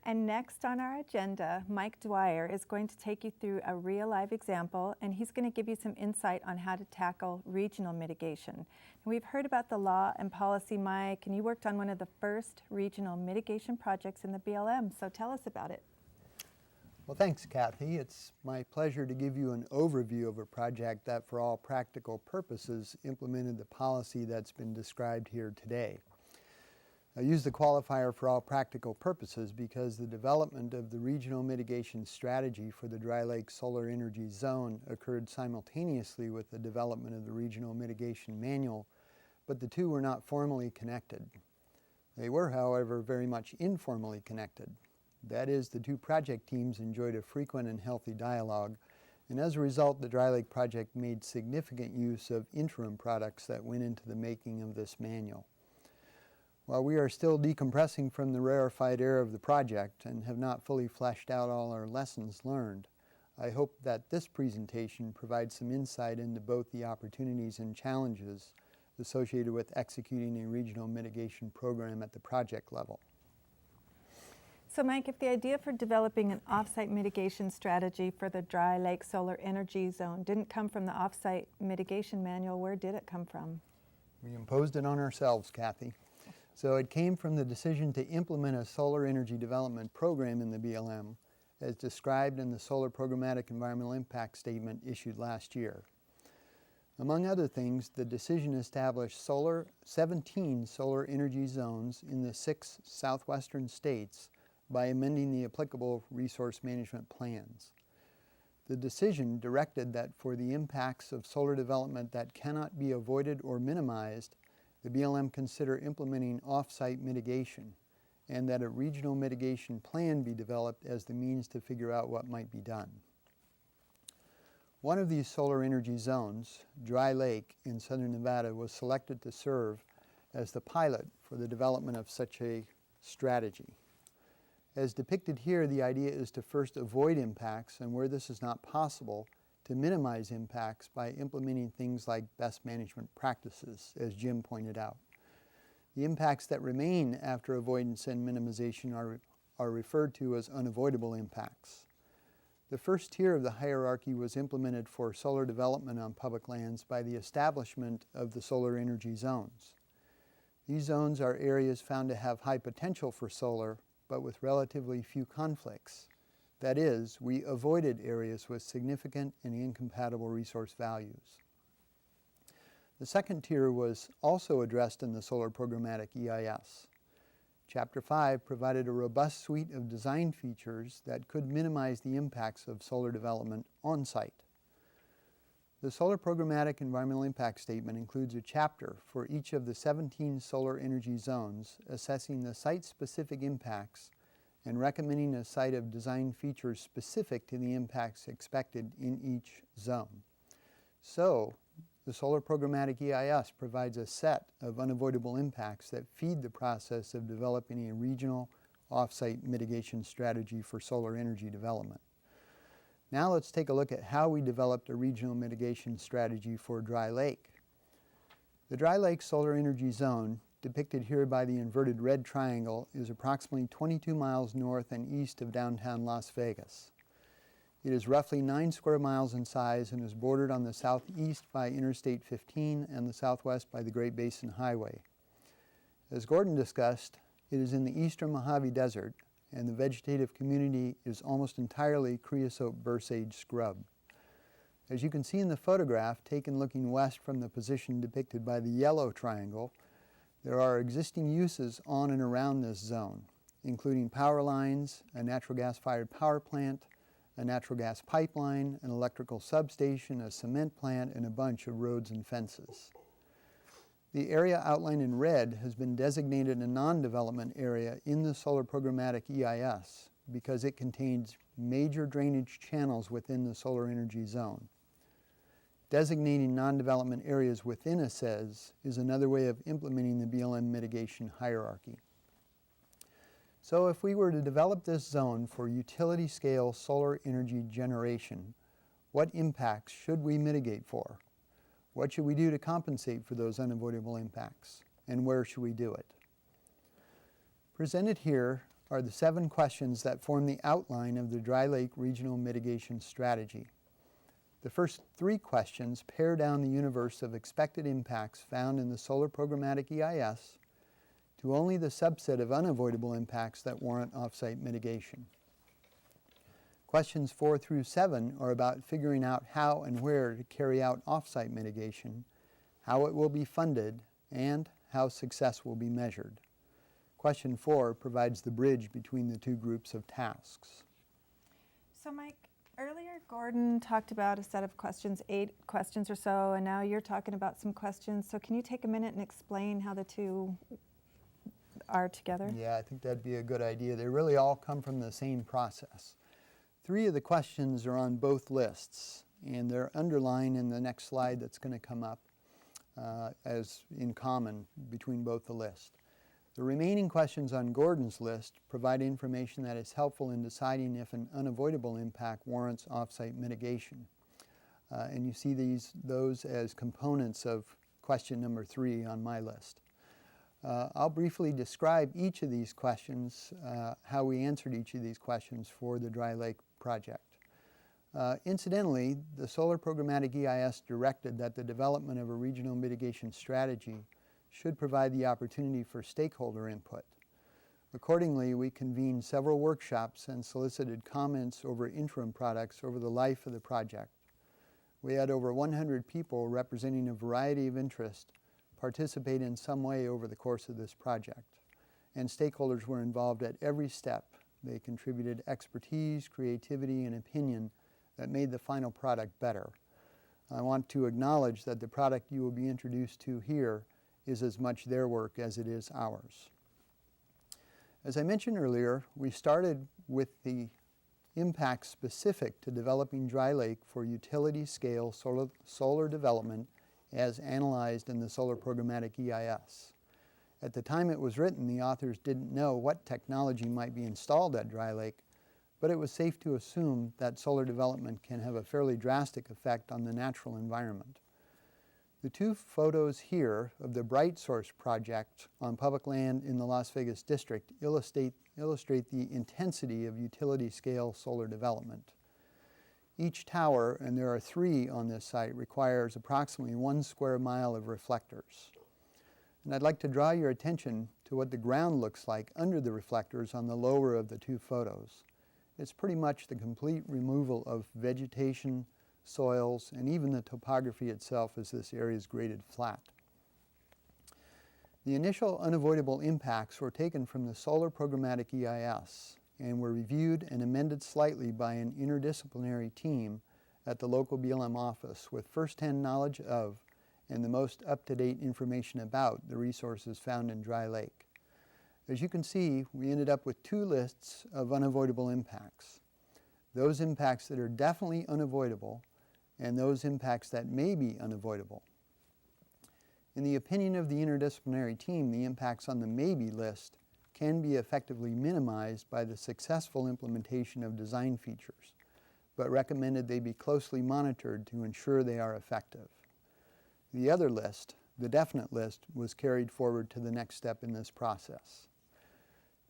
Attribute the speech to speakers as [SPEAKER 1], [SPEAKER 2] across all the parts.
[SPEAKER 1] And next on our agenda, Mike Dwyer is going to take you through a real live example, and he's going to give you some insight on how to tackle regional mitigation. And we've heard about the law and policy, Mike, and you worked on one of the first regional mitigation projects in the BLM, so tell us about it.
[SPEAKER 2] Well, thanks, Kathy. It's my pleasure to give you an overview of a project that, for all practical purposes, implemented the policy that's been described here today. I use the qualifier for all practical purposes because the development of the regional mitigation strategy for the Dry Lake Solar Energy Zone occurred simultaneously with the development of the Regional Mitigation Manual, but the two were not formally connected. They were, however, very much informally connected. That is, the two project teams enjoyed a frequent and healthy dialogue, and as a result, the Dry Lake project made significant use of interim products that went into the making of this manual. While we are still decompressing from the rarefied air of the project and have not fully fleshed out all our lessons learned, I hope that this presentation provides some insight into both the opportunities and challenges associated with executing a regional mitigation program at the project level.
[SPEAKER 1] So Mike, if the idea for developing an off-site mitigation strategy for the Dry Lake Solar Energy Zone didn't come from the Off-site Mitigation Manual, where did it come from?
[SPEAKER 2] We imposed it on ourselves, Kathy. So it came from the decision to implement a solar energy development program in the BLM, as described in the Solar Programmatic Environmental Impact Statement issued last year. Among other things, the decision established 17 solar energy zones in the 6 southwestern states by amending the applicable resource management plans. The decision directed that for the impacts of solar development that cannot be avoided or minimized, the BLM consider implementing off-site mitigation, and that a regional mitigation plan be developed as the means to figure out what might be done. One of these solar energy zones, Dry Lake in southern Nevada, was selected to serve as the pilot for the development of such a strategy. As depicted here, the idea is to first avoid impacts, and where this is not possible, to minimize impacts by implementing things like best management practices, as Jim pointed out. The impacts that remain after avoidance and minimization are referred to as unavoidable impacts. The first tier of the hierarchy was implemented for solar development on public lands by the establishment of the solar energy zones. These zones are areas found to have high potential for solar, but with relatively few conflicts. That is, we avoided areas with significant and incompatible resource values. The second tier was also addressed in the Solar Programmatic EIS. Chapter 5 provided a robust suite of design features that could minimize the impacts of solar development on site. The Solar Programmatic Environmental Impact Statement includes a chapter for each of the 17 solar energy zones, assessing the site-specific impacts and recommending a site of design features specific to the impacts expected in each zone. So, the Solar Programmatic EIS provides a set of unavoidable impacts that feed the process of developing a regional off-site mitigation strategy for solar energy development. Now let's take a look at how we developed a regional mitigation strategy for Dry Lake. The Dry Lake Solar Energy Zone, depicted here by the inverted red triangle, is approximately 22 miles north and east of downtown Las Vegas. It is roughly 9 square miles in size and is bordered on the southeast by Interstate 15 and the southwest by the Great Basin Highway. As Gordon discussed, it is in the eastern Mojave Desert, and the vegetative community is almost entirely creosote bursage scrub. As you can see in the photograph taken looking west from the position depicted by the yellow triangle, there are existing uses on and around this zone, including power lines, a natural gas-fired power plant, a natural gas pipeline, an electrical substation, a cement plant, and a bunch of roads and fences. The area outlined in red has been designated a non-development area in the Solar Programmatic EIS because it contains major drainage channels within the solar energy zone. Designating non-development areas within a SEZ is another way of implementing the BLM mitigation hierarchy. So if we were to develop this zone for utility-scale solar energy generation, what impacts should we mitigate for? What should we do to compensate for those unavoidable impacts? And where should we do it? Presented here are the 7 questions that form the outline of the Dry Lake Regional Mitigation Strategy. The first 3 questions pare down the universe of expected impacts found in the Solar Programmatic EIS to only the subset of unavoidable impacts that warrant off-site mitigation. Questions 4 through 7 are about figuring out how and where to carry out off-site mitigation, how it will be funded, and how success will be measured. Question 4 provides the bridge between the 2 groups of tasks.
[SPEAKER 1] So Mike, earlier Gordon talked about a set of questions, 8 questions or so, and now you're talking about some questions. So can you take a minute and explain how the 2 are together?
[SPEAKER 2] Yeah, I think that'd be a good idea. They really all come from the same process. 3 of the questions are on both lists, and they're underlined in the next slide that's going to come up as in common between both the lists. The remaining questions on Gordon's list provide information that is helpful in deciding if an unavoidable impact warrants off-site mitigation. And you see those as components of question number 3 on my list. I'll briefly describe each of these questions, how we answered each of these questions for the Dry Lake project. Incidentally, the Solar Programmatic EIS directed that the development of a regional mitigation strategy should provide the opportunity for stakeholder input. Accordingly, we convened several workshops and solicited comments over interim products over the life of the project. We had over 100 people representing a variety of interests participate in some way over the course of this project, and stakeholders were involved at every step. They contributed expertise, creativity, and opinion that made the final product better. I want to acknowledge that the product you will be introduced to here is as much their work as it is ours. As I mentioned earlier, we started with the impacts specific to developing Dry Lake for utility scale solar development as analyzed in the Solar Programmatic EIS. At the time it was written, the authors didn't know what technology might be installed at Dry Lake, but it was safe to assume that solar development can have a fairly drastic effect on the natural environment. The 2 photos here of the Bright Source project on public land in the Las Vegas district illustrate the intensity of utility-scale solar development. Each tower, and there are 3 on this site, requires approximately 1 square mile of reflectors. And I'd like to draw your attention to what the ground looks like under the reflectors on the lower of the 2 photos. It's pretty much the complete removal of vegetation, soils, and even the topography itself as this area is graded flat. The initial unavoidable impacts were taken from the Solar Programmatic EIS and were reviewed and amended slightly by an interdisciplinary team at the local BLM office with first-hand knowledge of and the most up-to-date information about the resources found in Dry Lake. As you can see, we ended up with 2 lists of unavoidable impacts. Those impacts that are definitely unavoidable and those impacts that may be unavoidable. In the opinion of the interdisciplinary team, the impacts on the maybe list can be effectively minimized by the successful implementation of design features, but recommended they be closely monitored to ensure they are effective. The other list, the definite list, was carried forward to the next step in this process.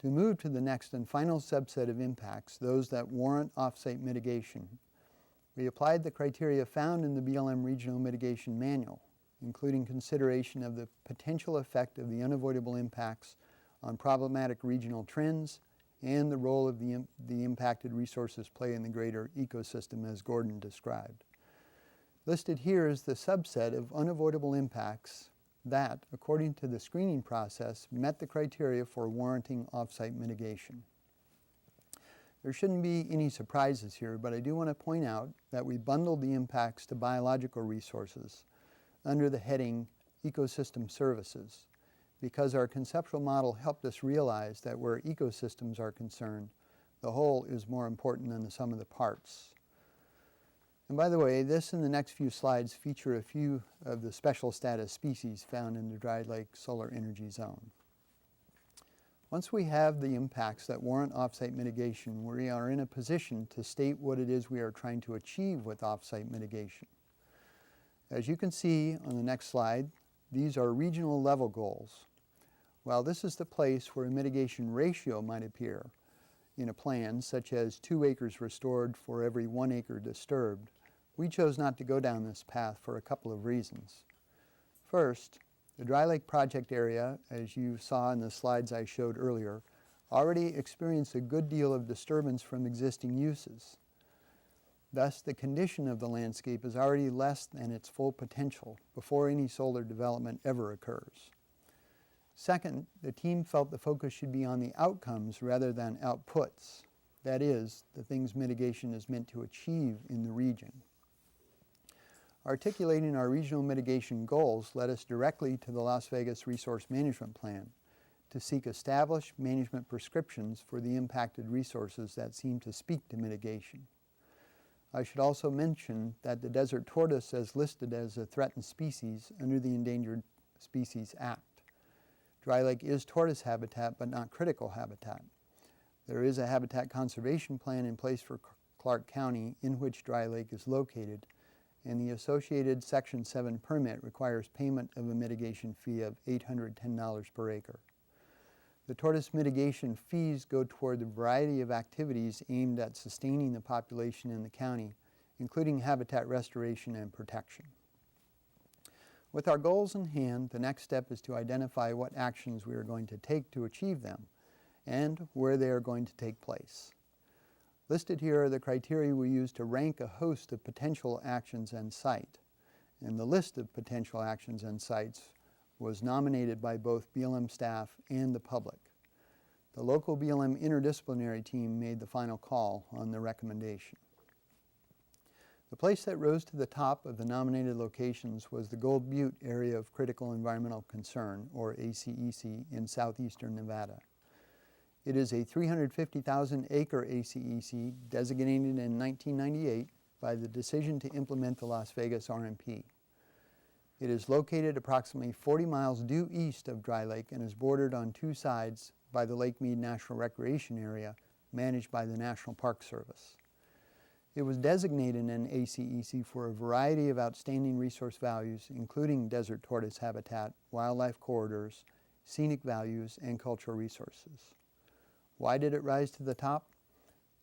[SPEAKER 2] To move to the next and final subset of impacts, those that warrant off-site mitigation, we applied the criteria found in the BLM Regional Mitigation Manual, including consideration of the potential effect of the unavoidable impacts on problematic regional trends and the role of the impacted resources play in the greater ecosystem as Gordon described. Listed here is the subset of unavoidable impacts that, according to the screening process, met the criteria for warranting off-site mitigation. There shouldn't be any surprises here, but I do want to point out that we bundled the impacts to biological resources under the heading Ecosystem Services, because our conceptual model helped us realize that where ecosystems are concerned, the whole is more important than the sum of the parts. And by the way, this and the next few slides feature a few of the special status species found in the Dry Lake Solar Energy Zone. Once we have the impacts that warrant off-site mitigation, we are in a position to state what it is we are trying to achieve with off-site mitigation. As you can see on the next slide, these are regional level goals. While this is the place where a mitigation ratio might appear, in a plan, such as 2 acres restored for every 1 acre disturbed, we chose not to go down this path for a couple of reasons. First, the Dry Lake project area, as you saw in the slides I showed earlier, already experienced a good deal of disturbance from existing uses. Thus, the condition of the landscape is already less than its full potential before any solar development ever occurs. Second, the team felt the focus should be on the outcomes rather than outputs. That is, the things mitigation is meant to achieve in the region. Articulating our regional mitigation goals led us directly to the Las Vegas Resource Management Plan to seek established management prescriptions for the impacted resources that seem to speak to mitigation. I should also mention that the desert tortoise is listed as a threatened species under the Endangered Species Act. Dry Lake is tortoise habitat, but not critical habitat. There is a habitat conservation plan in place for Clark County in which Dry Lake is located, and the associated Section 7 permit requires payment of a mitigation fee of $810 per acre. The tortoise mitigation fees go toward a variety of activities aimed at sustaining the population in the county, including habitat restoration and protection. With our goals in hand, the next step is to identify what actions we are going to take to achieve them and where they are going to take place. Listed here are the criteria we use to rank a host of potential actions and site, and the list of potential actions and sites was nominated by both BLM staff and the public. The local BLM interdisciplinary team made the final call on the recommendation. The place that rose to the top of the nominated locations was the Gold Butte Area of Critical Environmental Concern, or ACEC, in southeastern Nevada. It is a 350,000 acre ACEC designated in 1998 by the decision to implement the Las Vegas RMP. It is located approximately 40 miles due east of Dry Lake and is bordered on 2 sides by the Lake Mead National Recreation Area managed by the National Park Service. It was designated an ACEC for a variety of outstanding resource values, including desert tortoise habitat, wildlife corridors, scenic values, and cultural resources. Why did it rise to the top?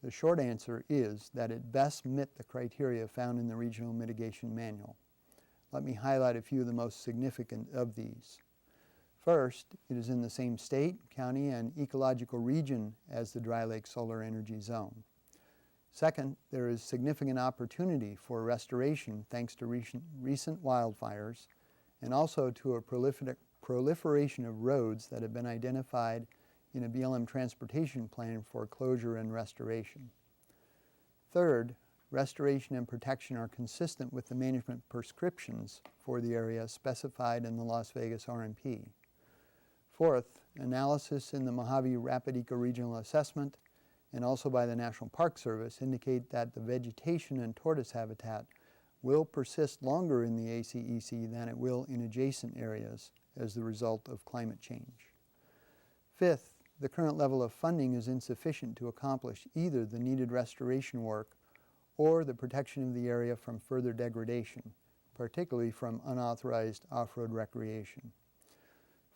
[SPEAKER 2] The short answer is that it best met the criteria found in the Regional Mitigation Manual. Let me highlight a few of the most significant of these. First, it is in the same state, county, and ecological region as the Dry Lake Solar Energy Zone. Second, there is significant opportunity for restoration thanks to recent wildfires and also to a proliferation of roads that have been identified in a BLM transportation plan for closure and restoration. Third, restoration and protection are consistent with the management prescriptions for the area specified in the Las Vegas RMP. Fourth, analysis in the Mojave Rapid Ecoregional Assessment and also by the National Park Service indicate that the vegetation and tortoise habitat will persist longer in the ACEC than it will in adjacent areas as the result of climate change. Fifth, the current level of funding is insufficient to accomplish either the needed restoration work or the protection of the area from further degradation, particularly from unauthorized off-road recreation.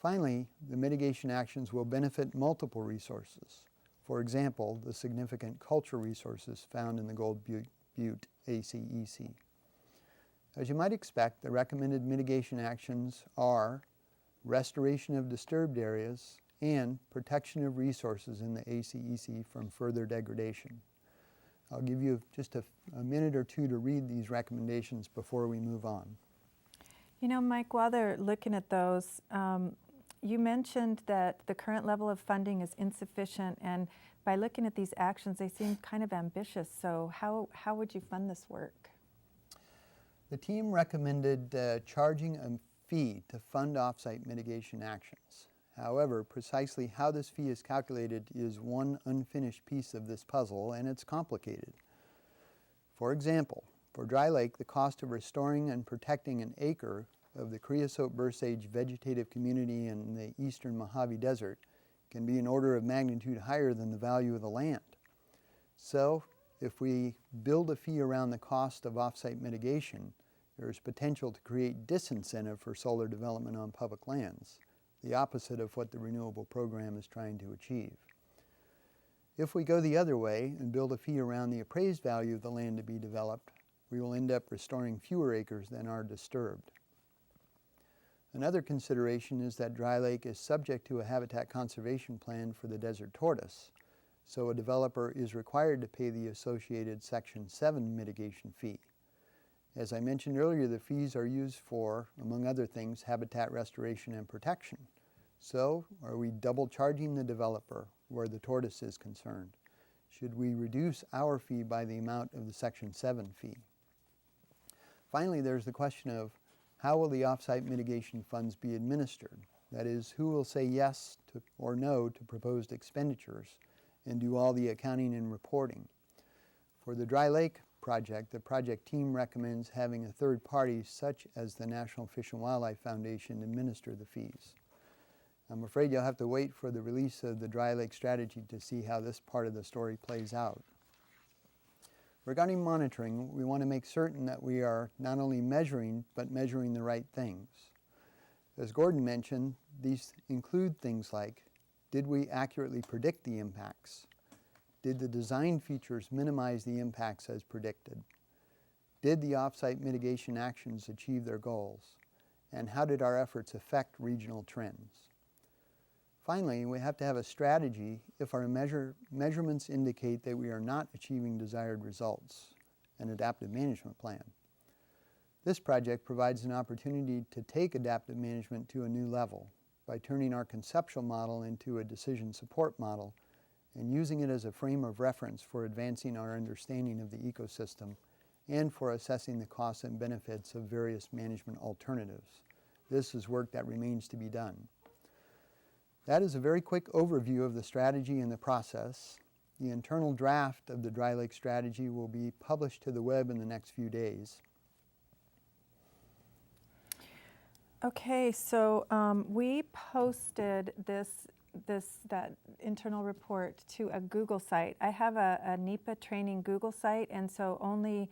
[SPEAKER 2] Finally, the mitigation actions will benefit multiple resources. For example, the significant cultural resources found in the Gold Butte ACEC. As you might expect, the recommended mitigation actions are restoration of disturbed areas and protection of resources in the ACEC from further degradation. I'll give you just a minute or two to read these recommendations before we move on.
[SPEAKER 1] You know, Mike, while they're looking at those, you mentioned that the current level of funding is insufficient, and by looking at these actions, they seem kind of ambitious. So how would you fund this work?
[SPEAKER 2] The team recommended charging a fee to fund off-site mitigation actions. However, precisely how this fee is calculated is one unfinished piece of this puzzle, and it's complicated. For example, for Dry Lake, the cost of restoring and protecting an acre of the creosote burrsage vegetative community in the eastern Mojave Desert can be an order of magnitude higher than the value of the land. So, if we build a fee around the cost of off-site mitigation, there is potential to create disincentive for solar development on public lands, the opposite of what the renewable program is trying to achieve. If we go the other way and build a fee around the appraised value of the land to be developed, we will end up restoring fewer acres than are disturbed. Another consideration is that Dry Lake is subject to a habitat conservation plan for the desert tortoise, so a developer is required to pay the associated Section 7 mitigation fee. As I mentioned earlier, the fees are used for, among other things, habitat restoration and protection. So, are we double charging the developer where the tortoise is concerned? Should we reduce our fee by the amount of the Section 7 fee? Finally, there's the question of how will the off-site mitigation funds be administered? That is, who will say yes to, or no to proposed expenditures and do all the accounting and reporting? For the Dry Lake project, the project team recommends having a third party such as the National Fish and Wildlife Foundation administer the fees. I'm afraid you'll have to wait for the release of the Dry Lake strategy to see how this part of the story plays out. Regarding monitoring, we want to make certain that we are not only measuring, but measuring the right things. As Gordon mentioned, these include things like, did we accurately predict the impacts? Did the design features minimize the impacts as predicted? Did the off-site mitigation actions achieve their goals? And how did our efforts affect regional trends? Finally, we have to have a strategy if our measurements indicate that we are not achieving desired results, an adaptive management plan. This project provides an opportunity to take adaptive management to a new level by turning our conceptual model into a decision support model and using it as a frame of reference for advancing our understanding of the ecosystem and for assessing the costs and benefits of various management alternatives. This is work that remains to be done. That is a very quick overview of the strategy and the process. The internal draft of the Dry Lake strategy will be published to the web in the next few days.
[SPEAKER 1] Okay, so we posted that internal report to a Google site. I have a NEPA training Google site, and so only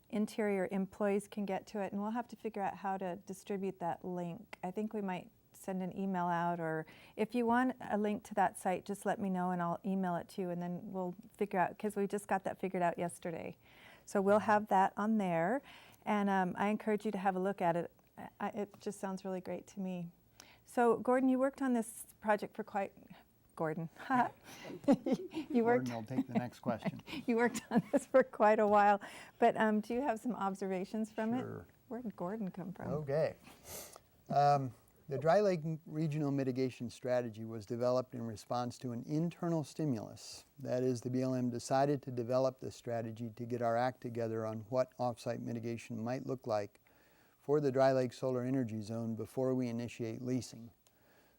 [SPEAKER 1] interior employees can get to it, and we'll have to figure out how to distribute that link. I think we might send an email out, or if you want a link to that site, just let me know and I'll email it to you, and then we'll figure out, because we just got that figured out yesterday. So we'll have that on there, and I encourage you to have a look at it. It just sounds really great to me. So Gordon, you worked on this project for quite, Gordon, you worked.
[SPEAKER 2] Gordon will take the next question.
[SPEAKER 1] You worked on this for quite a while, but do you have some observations from it?
[SPEAKER 2] Sure.
[SPEAKER 1] Where did Gordon come from?
[SPEAKER 2] Okay. The Dry Lake Regional Mitigation Strategy was developed in response to an internal stimulus. That is, the BLM decided to develop this strategy to get our act together on what off-site mitigation might look like for the Dry Lake Solar Energy Zone before we initiate leasing.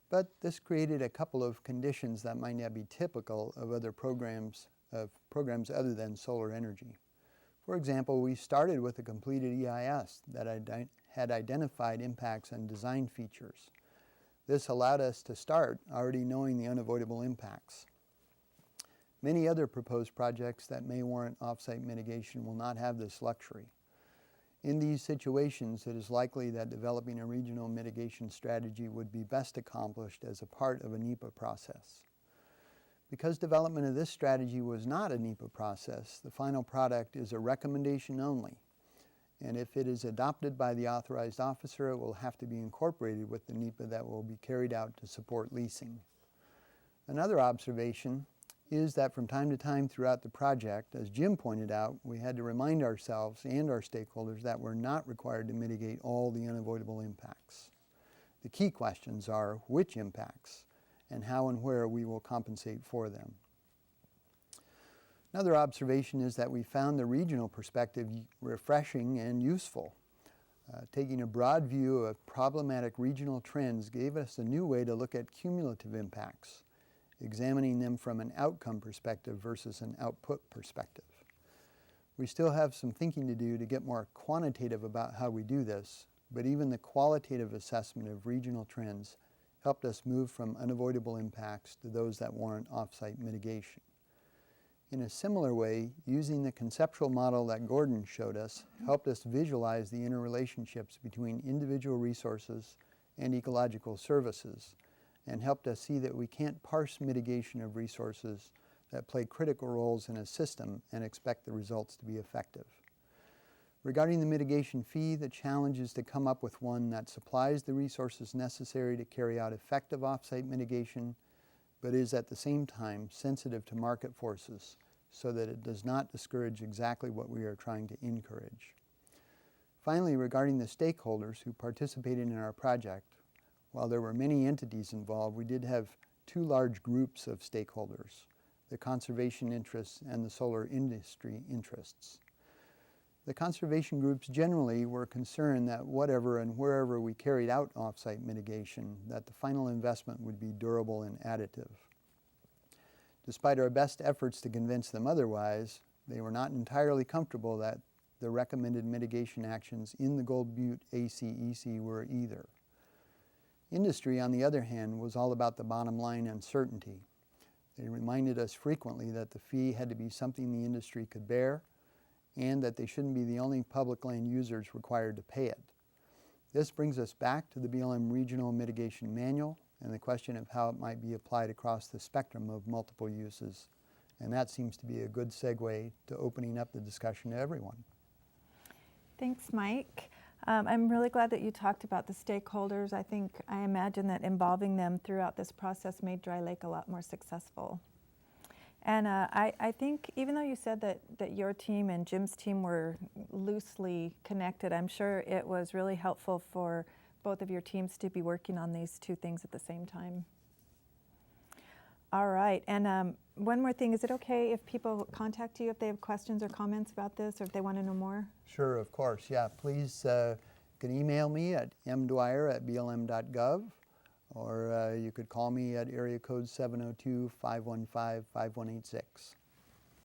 [SPEAKER 2] But this created a couple of conditions that might not be typical of other programs other than solar energy. For example, we started with a completed EIS that had identified impacts and design features. This allowed us to start already knowing the unavoidable impacts. Many other proposed projects that may warrant off-site mitigation will not have this luxury. In these situations, it is likely that developing a regional mitigation strategy would be best accomplished as a part of a NEPA process. Because development of this strategy was not a NEPA process, the final product is a recommendation only. And if it is adopted by the authorized officer, it will have to be incorporated with the NEPA that will be carried out to support leasing. Another observation is that from time to time throughout the project, as Jim pointed out, we had to remind ourselves and our stakeholders that we're not required to mitigate all the unavoidable impacts. The key questions are which impacts and how and where we will compensate for them. Another observation is that we found the regional perspective refreshing and useful. Taking a broad view of problematic regional trends gave us a new way to look at cumulative impacts, examining them from an outcome perspective versus an output perspective. We still have some thinking to do to get more quantitative about how we do this, but even the qualitative assessment of regional trends helped us move from unavoidable impacts to those that warrant off-site mitigation. In a similar way, using the conceptual model that Gordon showed us helped us visualize the interrelationships between individual resources and ecological services, and helped us see that we can't parse mitigation of resources that play critical roles in a system and expect the results to be effective. Regarding the mitigation fee, the challenge is to come up with one that supplies the resources necessary to carry out effective off-site mitigation, but is at the same time sensitive to market forces so that it does not discourage exactly what we are trying to encourage. Finally, regarding the stakeholders who participated in our project, while there were many entities involved, we did have two large groups of stakeholders, the conservation interests and the solar industry interests. The conservation groups generally were concerned that whatever and wherever we carried out off-site mitigation, that the final investment would be durable and additive. Despite our best efforts to convince them otherwise, they were not entirely comfortable that the recommended mitigation actions in the Gold Butte ACEC were either. Industry, on the other hand, was all about the bottom line and certainty. They reminded us frequently that the fee had to be something the industry could bear, and that they shouldn't be the only public land users required to pay it. This brings us back to the BLM Regional Mitigation Manual and the question of how it might be applied across the spectrum of multiple uses. And that seems to be a good segue to opening up the discussion to everyone.
[SPEAKER 1] Thanks, Mike. I'm really glad that you talked about the stakeholders. I imagine that involving them throughout this process made Dry Lake a lot more successful. And I think even though you said that your team and Jim's team were loosely connected, I'm sure it was really helpful for both of your teams to be working on these two things at the same time. All right, and one more thing, is it okay if people contact you if they have questions or comments about this, or if they want to know more?
[SPEAKER 2] Sure, of course, yeah. Please you can email me at mdwyer@blm.gov, or you could call me at area code 702-515-5186.